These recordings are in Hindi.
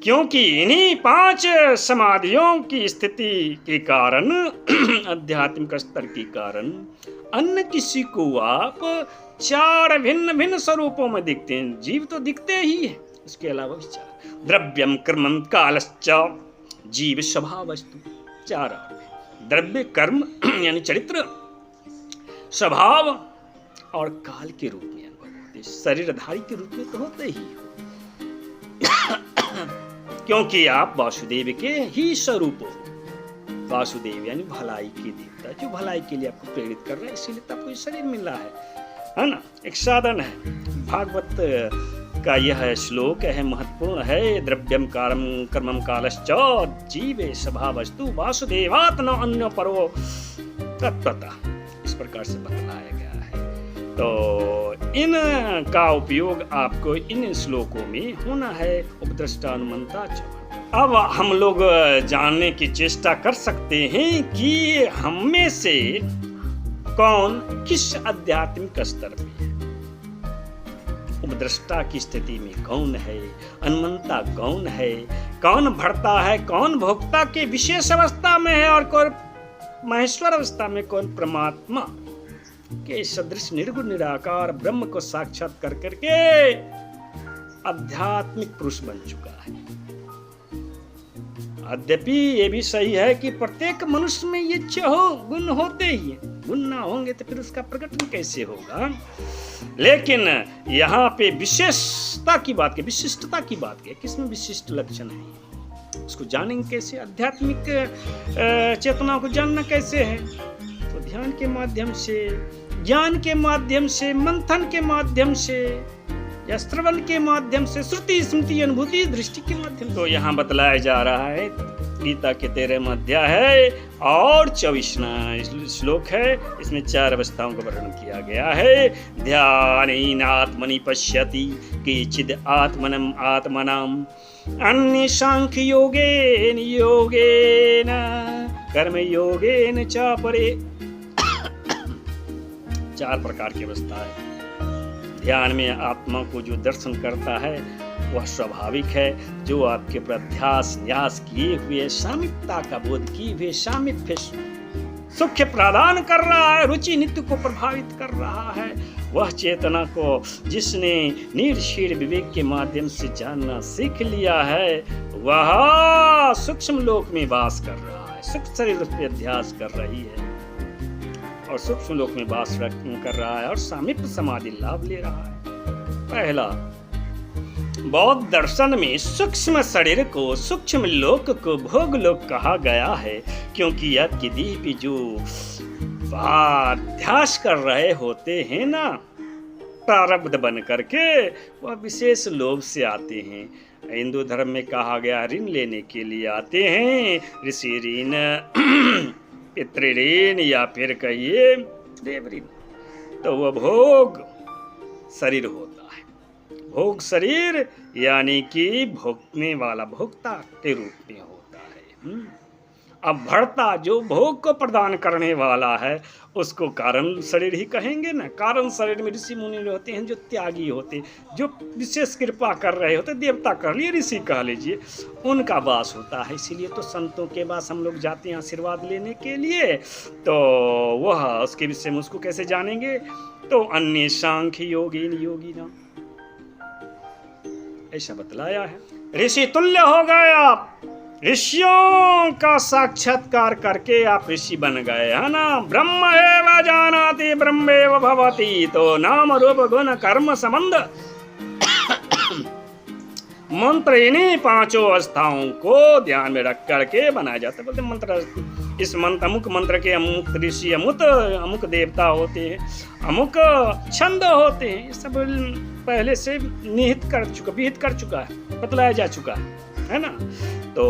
क्योंकि इन्हीं 5 समाधियों की स्थिति के कारण आध्यात्मिक स्तर के कारण अन्य किसी को आप 4 भिन्न भिन्न स्वरूपों में दिखते हैं। जीव तो दिखते ही है, इसके अलावा भी 4 द्रव्यम कर्मम कालश्च जीव स्वभाव वस्तु। 4 द्रव्य कर्म यानी चरित्र, स्वभाव और काल के रूप में अनुभव होते, शरीरधारी के रूप में तो होते ही हो क्योंकि आप वासुदेव के ही स्वरूप हो। वासुदेव यानी भलाई के देवता, जो भलाई के लिए आपको प्रेरित कर रहे हैं, इसीलिए तो आपको ये शरीर मिल रहा है ना। एक साधन है। भागवत का यह श्लोक है, महत्वपूर्ण है। द्रव्यम कर्मम कालश्च जीवे स्वभावस्तु वासुदेवात् न अन्य परो तत्वतः, इस प्रकार से बतलाया गया है। तो इन का उपयोग आपको इन श्लोकों में होना है। उपद्रष्टा अनुमंता च। अब हम लोग जानने की चेष्टा कर सकते हैं कि हम में से कौन किस आध्यात्मिक स्तर में है। उपद्रष्टा की स्थिति में कौन है, अनुमंता कौन है, कौन भरता है, कौन भोक्ता के विशेष अवस्था में है, और कौन महेश्वर अवस्था में, कौन परमात्मा के सदृश निर्गुण निराकार ब्रह्म को साक्षात कर करके आध्यात्मिक पुरुष बन चुका है। यद्यपि ये भी सही है कि प्रत्येक मनुष्य में ये गुण होते ही हैं। गुण ना होंगे तो फिर उसका प्रकटन कैसे होगा। लेकिन यहाँ पे विशेषता की बात की, विशिष्टता की बात की, किसमें विशिष्ट लक्षण है, उसको जानेंगे कैसे। आध्यात्मिक चेतना को जानना कैसे है, तो ध्यान के माध्यम से, ज्ञान के माध्यम से, मंथन के माध्यम से, या श्रवण के माध्यम से, श्रुति स्मृति अनुभूति दृष्टि के माध्यम। तो यहाँ बतलाया जा रहा है, गीता के 13वां अध्याय है और 24वां श्लोक है। इसमें 4 अवस्थाओं का वर्णन किया गया है। ध्यानेन आत्मनि पश्यति केचिद् आत्मनम् आत्मनाम् अन्ये सांख्य योगेन योगेन कर्म योगेन च परे। 4 प्रकार की अवस्था है। ध्यान में आत्मा को जो दर्शन करता है वह स्वाभाविक है, जो आपके प्रध्यास न्यास किए हुए सामिप्यता का बोध किए हुए सामिप्य सुख प्रदान कर रहा है, रुचि नित्य को प्रभावित कर रहा है। वह चेतना को जिसने निर्शील विवेक के माध्यम से जानना सीख लिया है, वह सूक्ष्म लोक में वास कर रहा है, सूक्ष्म शरीर पर अध्यास कर रही है और सूक्ष्म लोक में वास कर रहा है और सामिप्य समाधि लाभ ले रहा है। पहला, बौद्ध दर्शन में सूक्ष्म शरीर को, सूक्ष्म लोक को भोग लोक कहा गया है, क्योंकि आपकी देह पे जो अध्यास कर रहे होते हैं ना, प्रारब्ध बन करके, वह विशेष लोभ से आते हैं। हिंदू धर्म में कहा गया ऋण लेने के लिए आते हैं, ऋषि ऋण, पितृ ऋण, या फिर कहिए देव ऋण। तो वह भोग शरीर होता है। भोग शरीर यानी कि भोगने वाला भोक्ता के रूप में होता है। अब भर्ता जो भोग को प्रदान करने वाला है, उसको कारण शरीर ही कहेंगे ना। कारण शरीर में ऋषि मुनि होते हैं, जो त्यागी होते, जो विशेष कृपा कर रहे होते, देवता कह लिए, ऋषि कह लीजिए, उनका वास होता है। इसीलिए तो संतों के पास हम लोग जाते हैं आशीर्वाद लेने के लिए। तो वह उसके विषय में उसको कैसे जानेंगे, तो अन्य सांख्य योगिन योगिना, ऐसा बतलाया है। ऋषि तुल्य हो गए आप, ऋषियों का साक्षात्कार करके आप ऋषि बन गए, है ना। ब्रह्म एव जानाति ब्रह्मेव भवति। तो नाम रूप गुण कर्म संबंध मंत्र इन्हीं 5 अवस्थाओं को ध्यान में रख करके बनाया जाता है। बोलते मंत्र, इस मंत्र, अमुक मंत्र के अमुक ऋषि, अमुक देवता होते हैं, अमुक छंद होते हैं। ये सब पहले से विहित कर चुका है, बतलाया जा चुका है ना। तो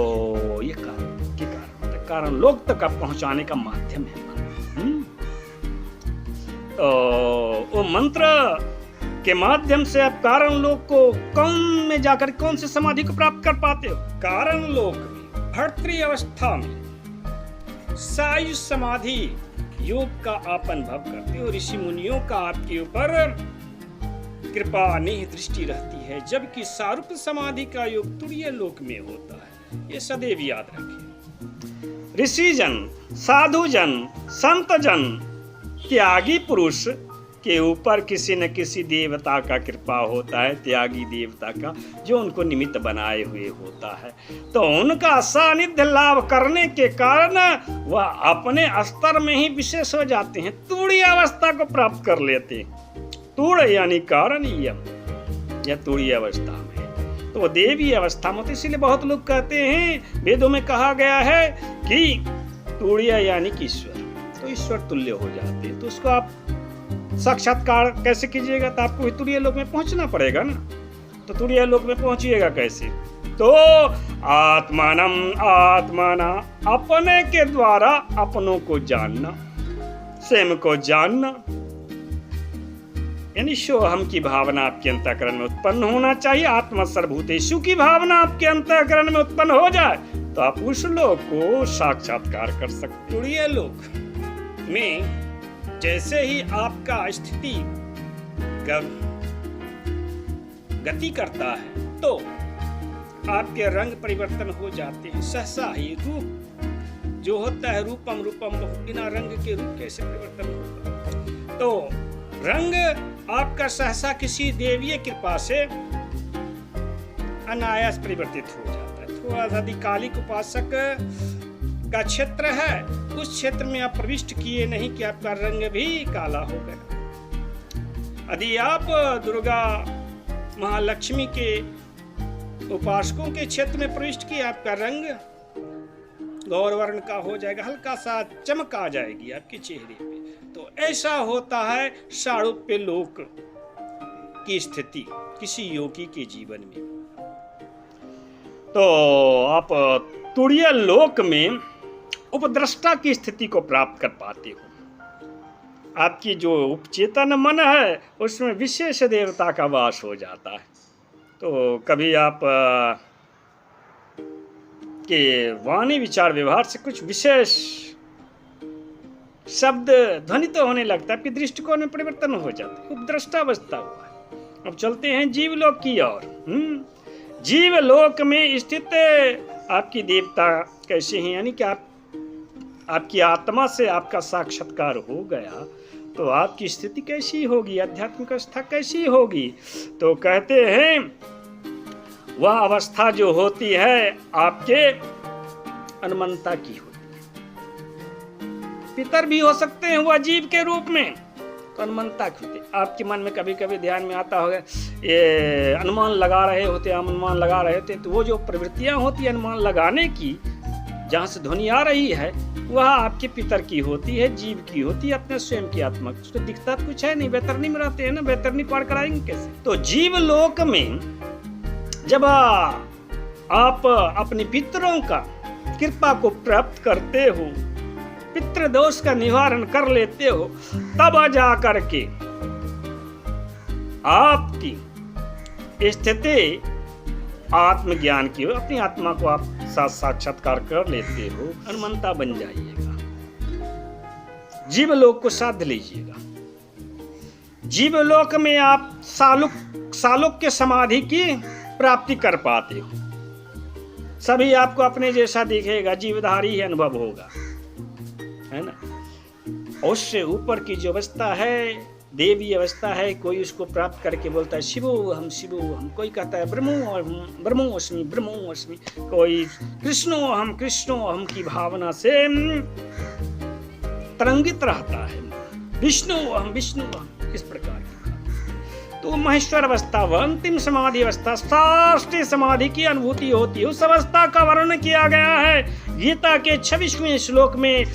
ये कारण लोग तक पहुंचाने का माध्यम है। तो वो मंत्र के माध्यम से आप कारण लोक को कौन में जाकर कौन से समाधि को प्राप्त कर पाते हो। कारण लोक में भर्तृ अवस्था में सायुज समाधि योग का आप अनुभव करते हो। ऋषि मुनियों का आपके ऊपर कृपा निह दृष्टि रहती है, जबकि सारूप समाधि का योग तुरीय लोक में होता है। ये सदैव याद रखें। ऋषिजन, साधुजन, संतजन, त्यागी पुरुष के ऊपर किसी न किसी देवता का कृपा होता है, त्यागी देवता का, जो उनको निमित्त बनाए हुए होता है। तो उनका सानिध्य लाभ करने के कारण वह अपने स्तर में ही विशेष हो जाते हैं, तूड़ी अवस्था को प्राप्त कर लेते हैं। तूड़ यानी कारण यह तूड़ी अवस्था में, तो देवी अवस्था में। तो इसीलिए बहुत लोग कहते हैं, वेदों में कहा गया है कि तूड़िया यानी कि ईश्वर, तो ईश्वर तुल्य हो जाते हैं। तो उसको आप साक्षात्कार कैसे कीजिएगा? तो आपको तुरीय लोक में पहुंचना पड़ेगा ना। तो तुरीय लोक में पहुंचिएगा कैसे? तो आत्मानम आत्माना, अपने के द्वारा अपनों को जानना, स्वयं को जानना, यानी सोहम की भावना आपके अंतःकरण में उत्पन्न होना चाहिए। आत्मा सर्वभूतेषु की भावना आपके अंतःकरण में उत्पन्न हो जाए तो आप उस लोक को साक्षात्कार कर सकते। तुरीय लोक में जैसे ही आपका स्थिति गति करता है तो आपके रंग परिवर्तन हो जाते हैं। सहसा ही रूप जो होता है, रूपम रूपम, बिना रंग के रूप कैसे परिवर्तन होगा? तो रंग आपका सहसा किसी देवीय कृपा से अनायास परिवर्तित हो जाता है। थोड़ा सा अधिकालिक उपासक का क्षेत्र है, उस क्षेत्र में आप प्रविष्ट किए नहीं कि आपका रंग भी काला हो गया। यदि आप दुर्गा महालक्ष्मी के उपासकों के क्षेत्र में प्रविष्ट किए, आपका रंग गौर वर्ण का हो जाएगा, हल्का सा चमक आ जाएगी आपके चेहरे पे। तो ऐसा होता है सारूप्य लोक की स्थिति किसी योगी के जीवन में। तो आप तुरीय लोक में उपद्रष्टा की स्थिति को प्राप्त कर पाते हो। आपकी जो उपचेतन मन है उसमें विशेष देवता का वास हो जाता है। तो कभी आप के वाणी विचार व्यवहार से कुछ विशेष शब्द ध्वनित होने लगता है, आपकी दृष्टिकोण में परिवर्तन हो जाता है, उपद्रष्टा अवस्था हुआ है। अब चलते हैं जीवलोक की ओर। जीवलोक में स्थित आपकी देवता कैसे हैं, यानी कि आपकी आत्मा से आपका साक्षात्कार हो गया तो आपकी स्थिति कैसी होगी, आध्यात्मिक अवस्था कैसी होगी? तो कहते हैं वह अवस्था जो होती है आपके अनुमंता की होती है। पितर भी हो सकते हैं वह जीव के रूप में, तो अनुमंता की होती है। आपके मन में कभी कभी ध्यान में आता होगा, ये अनुमान लगा रहे होते, तो वो जो प्रवृत्तियां होती है अनुमान लगाने की, जहाँ से ध्वनि आ रही है वह आपके पितर की होती है, जीव की होती है, अपने स्वयं की आत्मा की। उसको दिखता तो कुछ है नहीं, बैतरनी में रहते हैं ना, बैतरनी पार कराएंगे कैसे? तो जीव लोक में जब आप अपने पितरों का कृपा को प्राप्त करते हो, पितृ दोष का निवारण कर लेते हो, तब जा करके आपकी स्थिति आत्मज्ञान की हो, अपनी आत्मा को आप साक्षात्कार कर लेते हो, अनुमंता बन जाइएगा। जीवलोक को साध लीजिएगा। जीवलोक में आप सालोक के समाधि की प्राप्ति कर पाते हो। सभी आपको अपने जैसा दिखेगा, जीवधारी ही अनुभव होगा, है ना। उससे ऊपर की जो अवस्था है, देवी अवस्था है, कोई उसको प्राप्त करके बोलता है शिवो हम, कोई कहता है ब्रह्मो अस्मि, कोई कृष्णो हम की भावना से तरंगित रहता है, विष्णु हम, इस प्रकार की। तो महेश्वर अवस्था, वह अंतिम समाधि अवस्था, साष्टी समाधि की अनुभूति होती है। उस अवस्था का वर्णन किया गया है गीता के 26वें श्लोक में।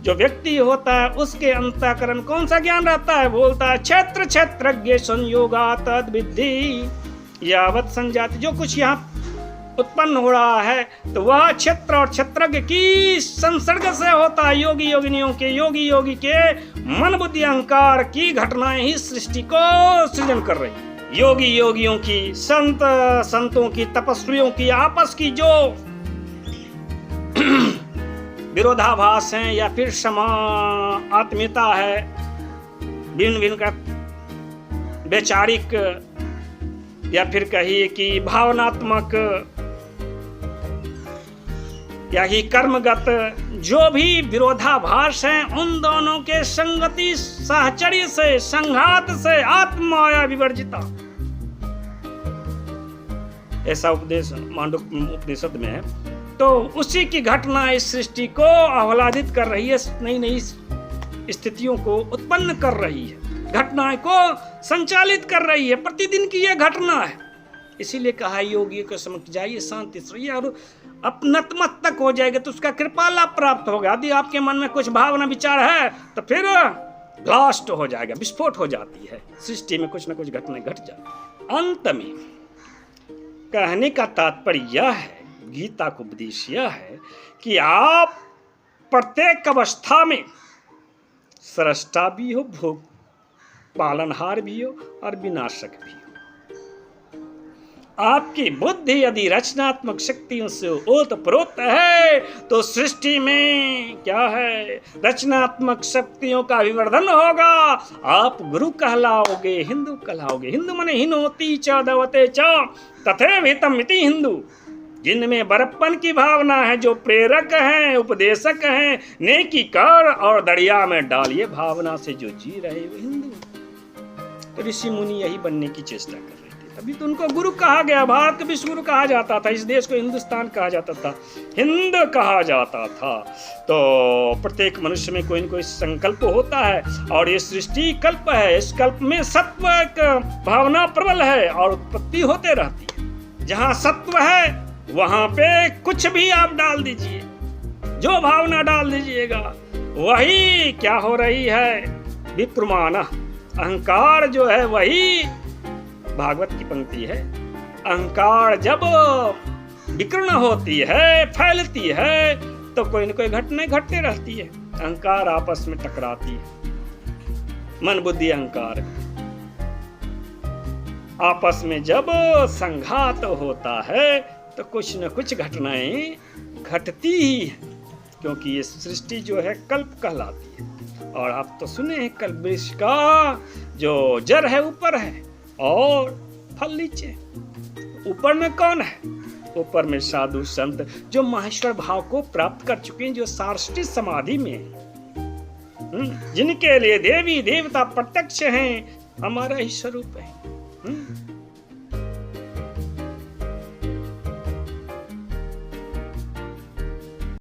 जो व्यक्ति होता है उसके अंतःकरण कौन सा ज्ञान रहता है? बोलता है क्षेत्र क्षेत्रज्ञ संयोगा तद विद्धि यावत् संजाति। जो कुछ यहाँ उत्पन्न हो रहा है तो वह क्षेत्र और क्षेत्रज्ञ की संसर्ग से होता है। योगी योगी के मन बुद्धि अहंकार की घटनाएं ही सृष्टि को सृजन कर रही। योगियों की, संतों की, तपस्वियों की आपस की जो विरोधाभास है या फिर आत्मीयता है, भिन्न का वैचारिक या फिर कहिए कि भावनात्मक या ही कर्मगत, जो भी विरोधाभास हैं उन दोनों के संगति साहचर्य से, संघात से आत्माया विवर्जिता, ऐसा उपदेश मांडुक्य उपनिषद में है। तो उसी की घटना इस सृष्टि को आह्लादित कर रही है, नई नई स्थितियों को उत्पन्न कर रही है, घटनाएं को संचालित कर रही है, प्रतिदिन की यह घटना है। इसीलिए कहा योगी को समझ जाइए, शांति से और नतमस्तक हो जाएगा तो उसका कृपा लाभ प्राप्त होगा। यदि आपके मन में कुछ भावना विचार है तो फिर ब्लास्ट हो जाएगा, विस्फोट हो जाती है, सृष्टि में कुछ न कुछ घटनाएं घट जाती। अंत में कहने का तात्पर्य यह है, गीता का उपदेश यह है कि आप प्रत्येक अवस्था में सृष्टा भी हो, भोग पालनहार भी हो और विनाशक भी हो। आपकी बुद्धि यदि रचनात्मक शक्तियों से ओतप्रोत है तो सृष्टि में क्या है, रचनात्मक शक्तियों का विवर्धन होगा। आप गुरु कहलाओगे, हिंदू कहलाओगे। हिंदू माने हिनोति च दवते च तथैव हितम् इति हिंदू, जिनमें बड़प्पन की भावना है, जो प्रेरक हैं, उपदेशक हैं, नेकी कर और दरिया में डालिए भावना से जो जी रहे वो हिंदू। तो ऋषि मुनि यही बनने की चेष्टा कर रहे थे, तभी तो उनको गुरु कहा गया। भारत को विश्व गुरु कहा जाता था, इस देश को हिंदुस्तान कहा जाता था, हिंद कहा जाता था। तो प्रत्येक मनुष्य में कोई न कोई संकल्प होता है और ये सृष्टि कल्प है। इस कल्प में सत्व एक भावना प्रबल है और उत्पत्ति होते रहती है। जहाँ सत्व है वहां पे कुछ भी आप डाल दीजिए, जो भावना डाल दीजिएगा वही क्या हो रही है, विप्रमान। अहंकार जो है वही भागवत की पंक्ति है, अहंकार जब विकीर्ण होती है, फैलती है तो कोई न कोई घटना घटते रहती है। अहंकार आपस में टकराती है, मन बुद्धि अहंकार आपस में जब संघात होता है तो कुछ न कुछ घटनाएं घटती ही है, क्योंकि ये सृष्टि जो है कल्प कहलाती है। और आप तो सुने हैं कल्प वृक्ष का जो जड़ है ऊपर है और फल नीचे। ऊपर में कौन है? ऊपर में साधु संत जो माहेश्वर भाव को प्राप्त कर चुके हैं, जो सारस्वती समाधि में हैं, जिनके लिए देवी देवता प्रत्यक्ष हैं, हमारा ही स्वरूप है।